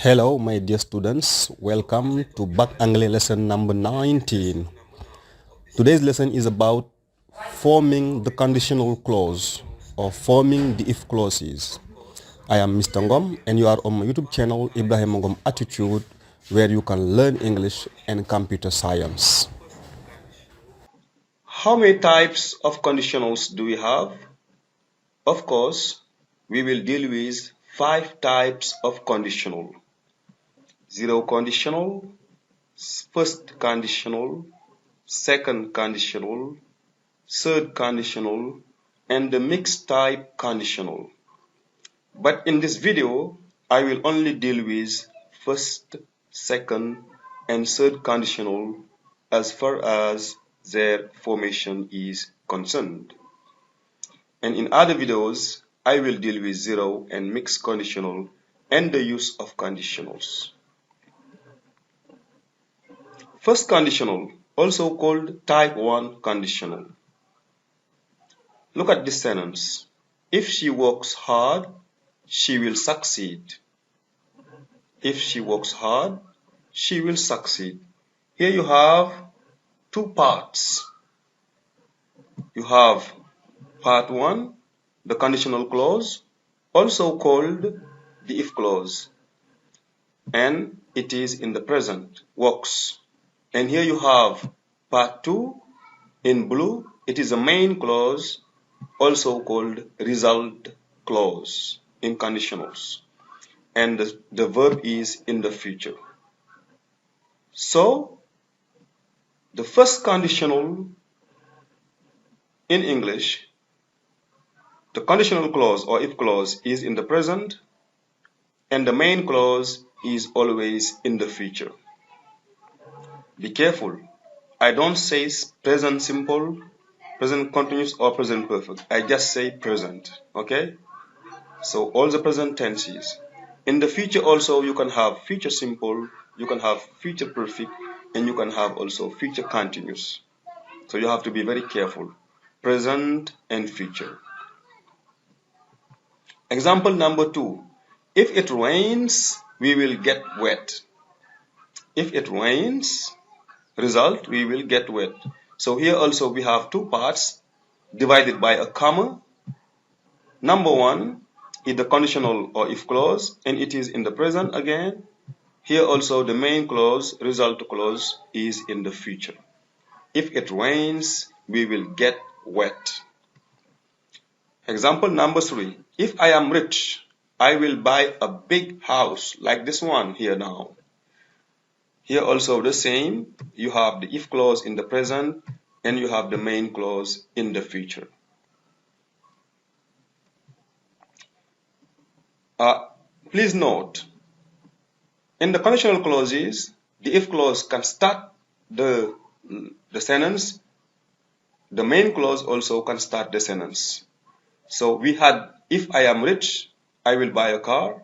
Hello, my dear students. Welcome to BAC Anglais lesson number 19. Today's lesson is about forming the conditional clause or forming the if clauses. I am Mr. Ngom and you are on my YouTube channel Ibrahima Ngom Attitude, where you can learn English and computer science. How many types of conditionals do we have? Of course, we will deal with 5 types of conditional. Zero conditional, first conditional, second conditional, third conditional, and the mixed type conditional. But in this video, I will only deal with first, second, and third conditional as far as their formation is concerned. And in other videos, I will deal with zero and mixed conditional and the use of conditionals. First conditional, also called type 1 conditional. Look at this sentence. If she works hard, she will succeed. If she works hard, she will succeed. Here you have two parts. You have part 1, the conditional clause, also called the if clause, and it is in the present, works. And here you have part 2 in blue. It is a main clause, also called result clause in conditionals, and the verb is in the future. So the first conditional in English, the conditional clause or if clause is in the present, and the main clause is always in the future. Be careful. I don't say present simple, present continuous, or present perfect. I just say present. Okay? So all the present tenses. In the future also you can have future simple, you can have future perfect, and you can have also future continuous. So you have to be very careful. Present and future. Example number 2. If it rains, we will get wet. If it rains, result, we will get wet. So here also we have two parts divided by a comma. Number 1 is the conditional or if clause, and it is in the present again. Here also the main clause, result clause, is in the future. If it rains, we will get wet. Example number 3. If I am rich, I will buy a big house like this one here now. Here also the same, you have the if clause in the present and you have the main clause in the future. Please note, in the conditional clauses, the if clause can start the sentence, the main clause also can start the sentence. So we had, if I am rich, I will buy a car,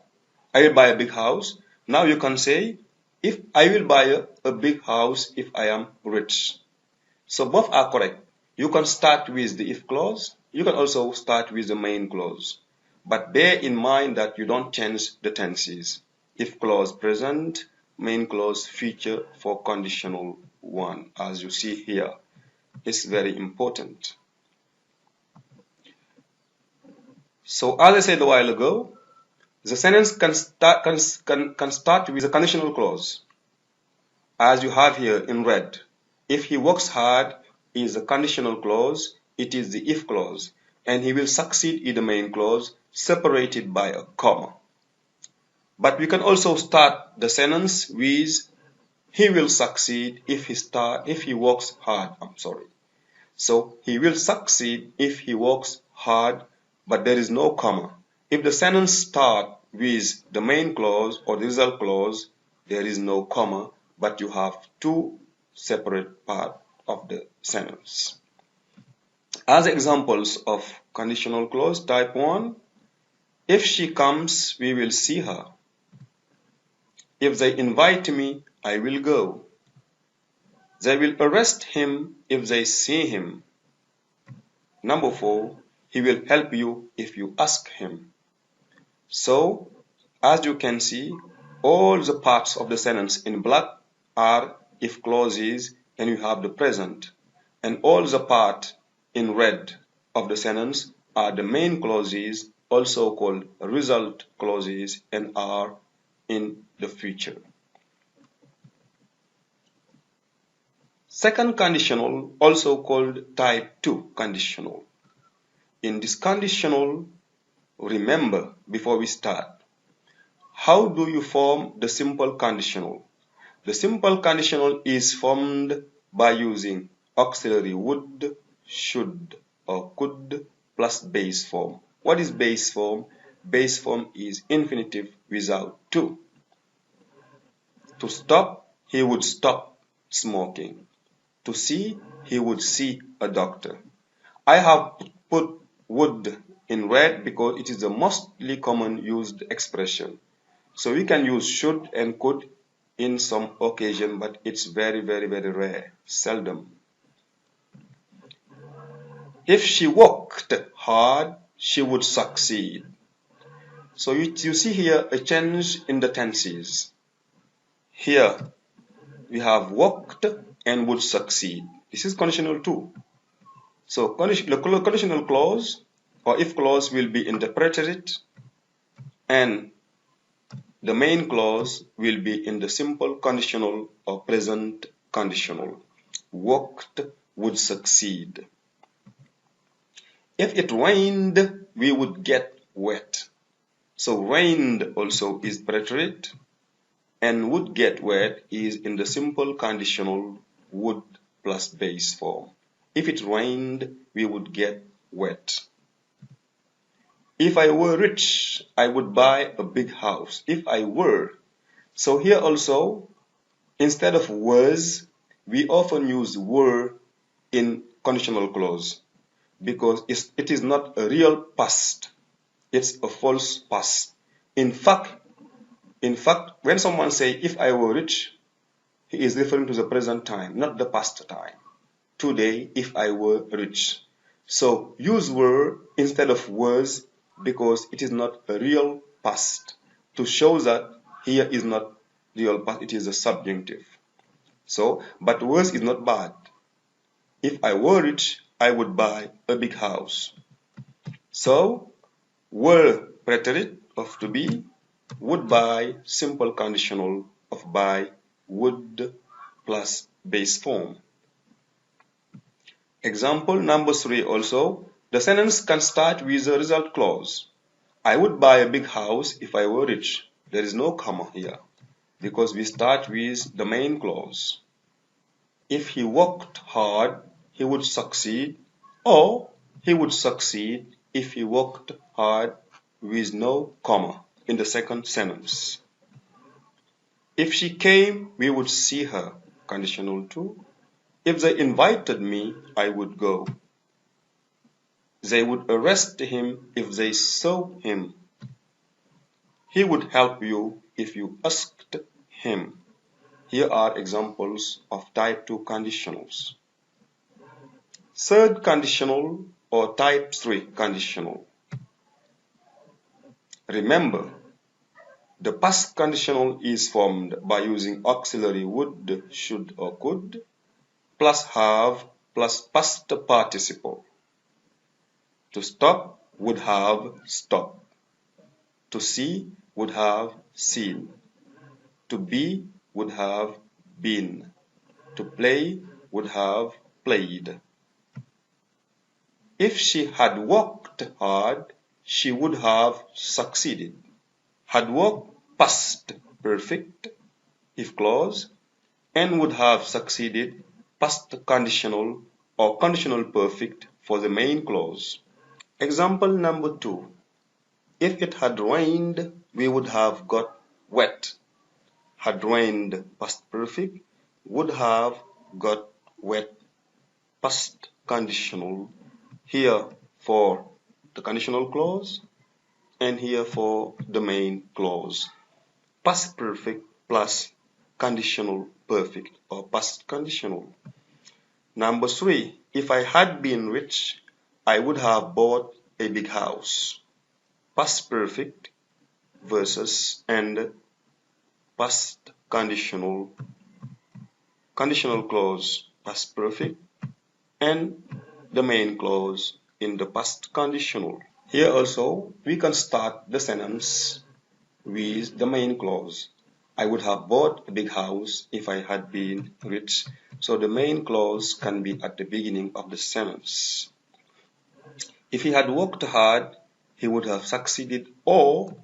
I will buy a big house. Now you can say, if I will buy a big house if I am rich. So both are correct. You can start with the if clause. You can also start with the main clause. But bear in mind that you don't change the tenses. If clause present, main clause future for conditional 1, as you see here. It's very important. So as I said a while ago, the sentence can start with a conditional clause, as you have here in red. If he works hard is a conditional clause, it is the if clause, and he will succeed in the main clause, separated by a comma. But we can also start the sentence with he will succeed if he works hard. So he will succeed if he works hard, but there is no comma. If the sentence starts with the main clause or the result clause, there is no comma, but you have two separate parts of the sentence. As examples of conditional clause type 1, if she comes, we will see her. If they invite me, I will go. They will arrest him if they see him. Number 4, he will help you if you ask him. So, as you can see, All the parts of the sentence in black are if clauses and you have the present. And all the part in red of the sentence are the main clauses, also called result clauses, and are in the future. Second conditional, also called type 2 conditional. In this conditional, remember before we start, how do you form the simple conditional? The simple conditional is formed by using auxiliary would, should, or could plus base form. What is base form? Base form is infinitive without to. To stop, he would stop smoking. To see, he would see a doctor. I have put would in red because it is the mostly common used expression. So we can use should and could in some occasion, but it's very rare, seldom. If she worked hard, she would succeed. So you see here a change in the tenses. Here we have worked and would succeed. This is conditional too. So the conditional clause or if clause will be in the preterite, and the main clause will be in the simple conditional or present conditional. Worked would succeed. If it rained, we would get wet. So rained also is preterite, and would get wet is in the simple conditional would plus base form. If it rained, we would get wet. If I were rich, I would buy a big house. If I were. So here also, instead of was, we often use were in conditional clause because it is not a real past. It's a false past. In fact, when someone say, if I were rich, he is referring to the present time, not the past time. Today, if I were rich. So use were instead of was because it is not a real past, to show that here is not real past, it is a subjunctive. So, but was is not bad. If I were rich, I would buy a big house. So, were preterite of to be, would buy simple conditional of buy, would plus base form. Example number 3 also, the sentence can start with a result clause. I would buy a big house if I were rich. There is no comma here because we start with the main clause. If he worked hard, he would succeed, or he would succeed if he worked hard with no comma in the second sentence. If she came, we would see her, conditional 2. If they invited me, I would go. They would arrest him if they saw him. He would help you if you asked him. Here are examples of type 2 conditionals. Third conditional or type 3 conditional. Remember, the past conditional is formed by using auxiliary would, should, or could, plus have, plus past participle. To stop would have stopped. To see would have seen. To be would have been. To play would have played. If she had worked hard, she would have succeeded. Had worked past perfect if clause, and would have succeeded past conditional or conditional perfect for the main clause. Example number 2. If it had rained, we would have got wet. Had rained past perfect, would have got wet past conditional, here for the conditional clause and here for the main clause. Past perfect plus conditional perfect or past conditional. Number 3, if I had been rich, I would have bought a big house. Past perfect versus and past conditional, conditional clause past perfect, and the main clause in the past conditional. Here also we can start the sentence with the main clause. I would have bought a big house if I had been rich. So the main clause can be at the beginning of the sentence. If he had worked hard, he would have succeeded, or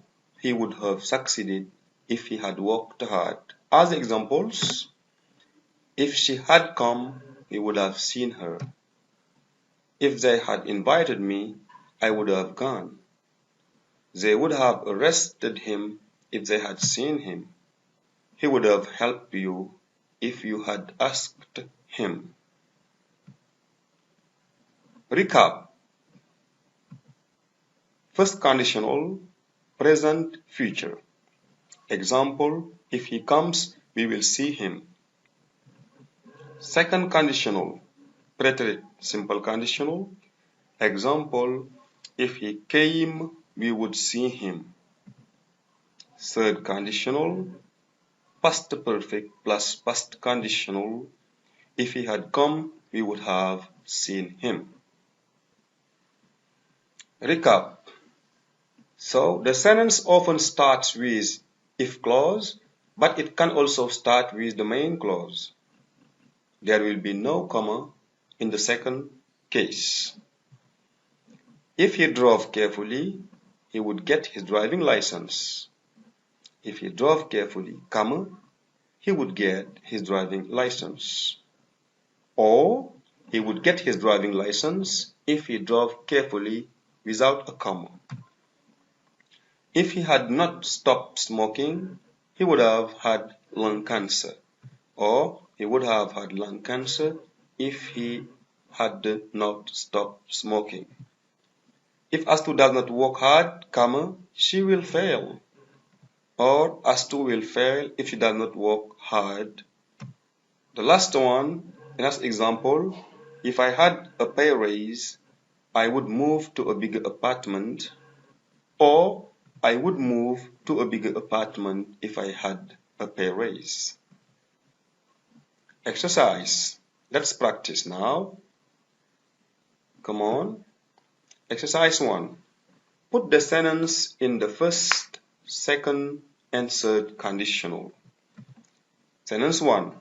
he would have succeeded if he had worked hard. As examples, if she had come, he would have seen her. If they had invited me, I would have gone. They would have arrested him if they had seen him. He would have helped you if you had asked him. Recap. First conditional, present, future. Example, if he comes, we will see him. Second conditional, preterite, simple conditional. Example, if he came, we would see him. Third conditional, past perfect plus past conditional. If he had come, we would have seen him. Recap. So the sentence often starts with if clause, but it can also start with the main clause. There will be no comma in the second case. If he drove carefully, he would get his driving license. If he drove carefully, comma, he would get his driving license. Or he would get his driving license if he drove carefully without a comma. If he had not stopped smoking, he would have had lung cancer. Or he would have had lung cancer if he had not stopped smoking. If Astu does not work hard, comma, she will fail. Or Astu will fail if she does not work hard. The last one, the last example, if I had a pay raise, I would move to a bigger apartment. Or I would move to a bigger apartment if I had a pay raise. Exercise. Let's practice now. Come on. Exercise 1. Put the sentence in the first, second, and third conditional. Sentence 1.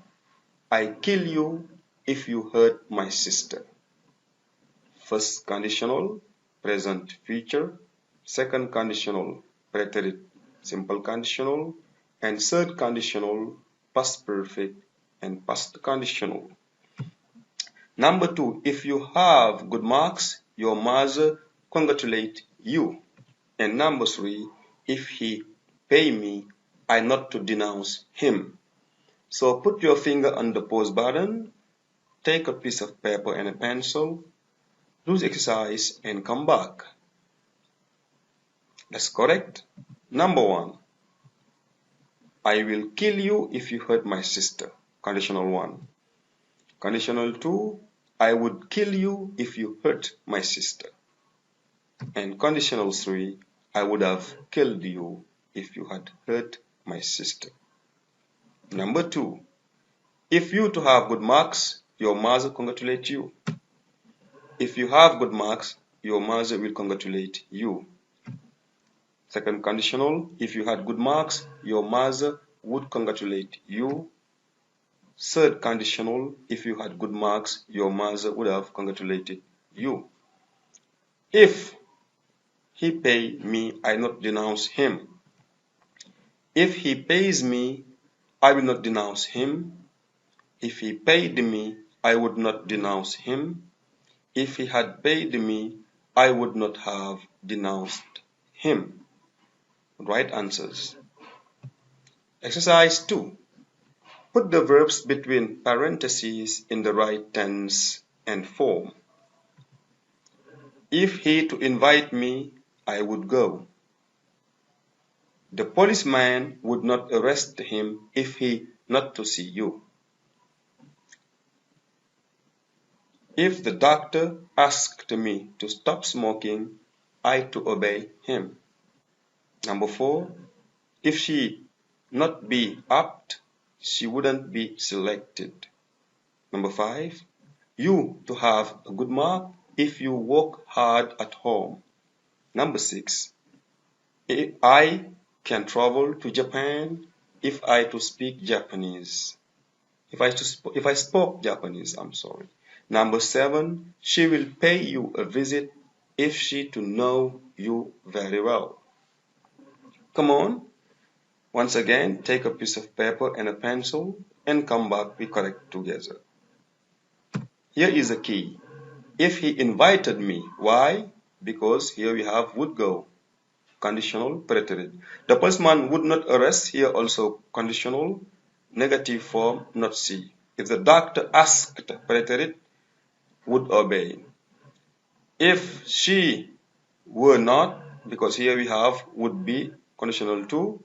I kill you if you hurt my sister. First conditional, present future. Second conditional, preterite, simple conditional. And third conditional, past perfect and past conditional. Number 2, if you have good marks, your mother congratulate you. And number 3, if he pay me, I not to denounce him. So put your finger on the pause button, take a piece of paper and a pencil, do the exercise and come back. That's correct. Number 1, I will kill you if you hurt my sister. Conditional 1. Conditional 2, I would kill you if you hurt my sister. And conditional 3, I would have killed you if you had hurt my sister. Number 2, if you to have good marks, your mother congratulate you. If you have good marks, your mother will congratulate you. Second conditional, if you had good marks, your mother would congratulate you. Third conditional, if you had good marks, your mother would have congratulated you. If he pay me, I not denounce him. If he pays me, I will not denounce him. If he paid me, I would not denounce him. If he had paid me, I would not have denounced him. Right answers. Exercise 2. Put the verbs between parentheses in the right tense and form. If he to invite me, I would go. The policeman would not arrest him if he not to see you. If the doctor asked me to stop smoking, I to obey him. Number 4. If she not be apt, she wouldn't be selected. Number 5, you to have a good mark if you work hard at home. Number 6, I can travel to Japan if I to speak Japanese. If I spoke Japanese, I'm sorry. Number 7, she will pay you a visit if she to know you very well. Come on, once again, take a piece of paper and a pencil and come back, we correct together. Here is a key. If he invited me, why? Because here we have would go, conditional preterite. The postman would not arrest, here also conditional, negative form, not see. If the doctor asked, preterite, would obey. If she were not, because here we have would be, conditional 2,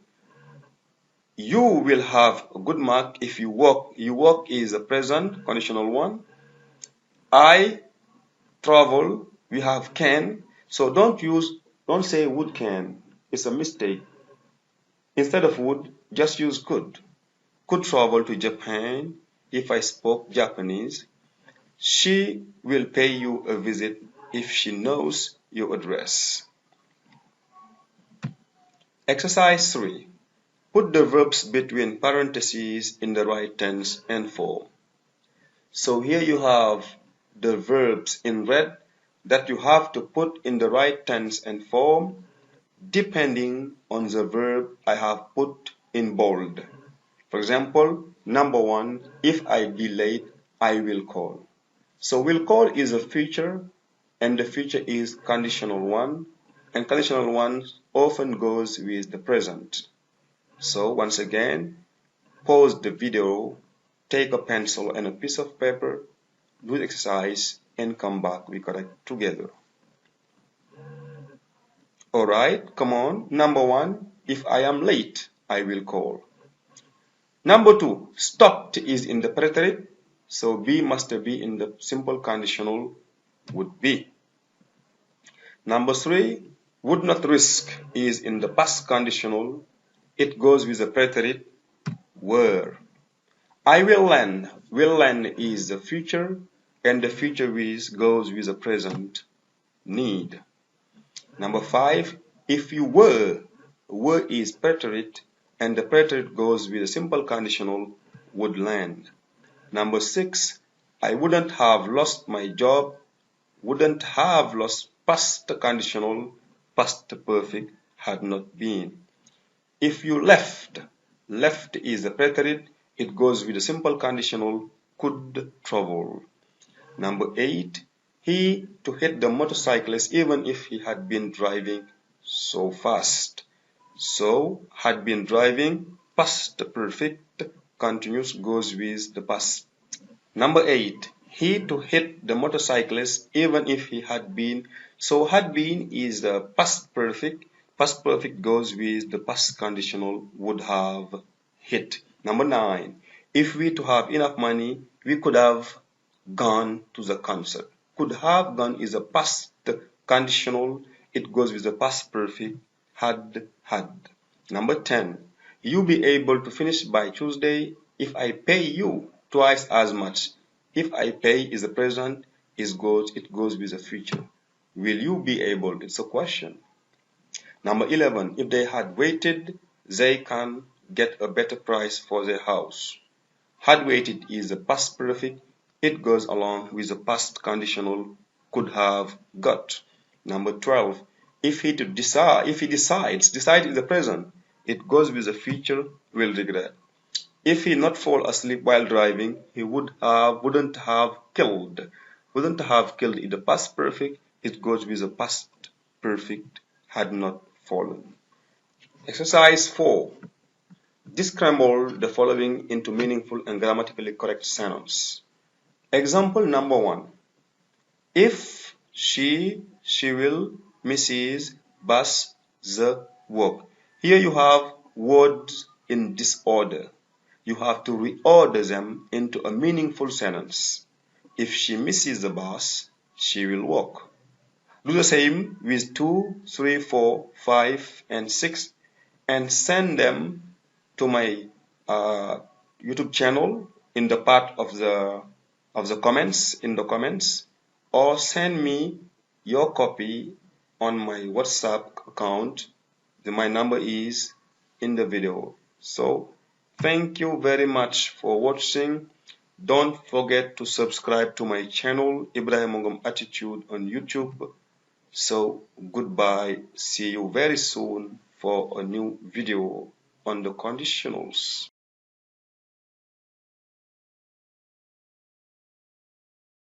you will have a good mark if you walk. You walk is a present, conditional 1. I travel, we have can. So don't say would can. It's a mistake. Instead of would, just use could. Could travel to Japan if I spoke Japanese. She will pay you a visit if she knows your address. Exercise 3. Put the verbs between parentheses in the right tense and form. So here you have the verbs in red that you have to put in the right tense and form depending on the verb I have put in bold. For example, number 1, if I be late, I will call. So will call is a future and the future is conditional 1, and conditional 1 often goes with the present. So once again, pause the video, take a pencil and a piece of paper, do the exercise, and come back. We correct together. Alright, come on. Number 1, if I am late, I will call. Number 2, stopped is in the preterite, so be must be in the simple conditional would be. Number 3, would not risk is in the past conditional. It goes with the preterite were. I will lend is the future, and the future goes with the present need. Number 5, if you were is preterite, and the preterite goes with a simple conditional would land. Number 6, I wouldn't have lost my job, wouldn't have lost past conditional, past perfect had not been. If you left is the preterite, it goes with a simple conditional could travel. Number 8, he to hit the motorcyclist even if he had been driving so fast. So had been driving, past perfect, continuous goes with the past. Number 8, he to hit the motorcyclist even if he had been. So had been is the past perfect. Past perfect goes with the past conditional would have hit. Number 9, if we to have enough money, we could have gone to the concert. Could have gone is a past conditional. It goes with the past perfect had. Number 10, you be able to finish by Tuesday if I pay you twice as much. If I pay is the present, it goes with the future. Will you be able? It's a question. Number 11, if they had waited, they can get a better price for their house. Had waited is the past perfect. It goes along with the past conditional could have got. Number 12, if he decides, decide is the present. It goes with the future will regret. If he not fall asleep while driving, he wouldn't have killed. Wouldn't have killed in the past perfect. It goes with the past perfect had not fallen. Exercise 4. Descramble the following into meaningful and grammatically correct sentences. Example number 1. If she will, Mrs. Bus, the work. Here you have words in disorder. You have to reorder them into a meaningful sentence. If she misses the bus, she will walk. Do the same with 2, 3, 4, 5, and 6 and send them to my YouTube channel in the part of the comments, or send me your copy on my WhatsApp account. My number is in the video. So thank you very much for watching. Don't forget to subscribe to my channel, Ibrahima Ngom Attitude on YouTube. So goodbye. See you very soon for a new video on the conditionals.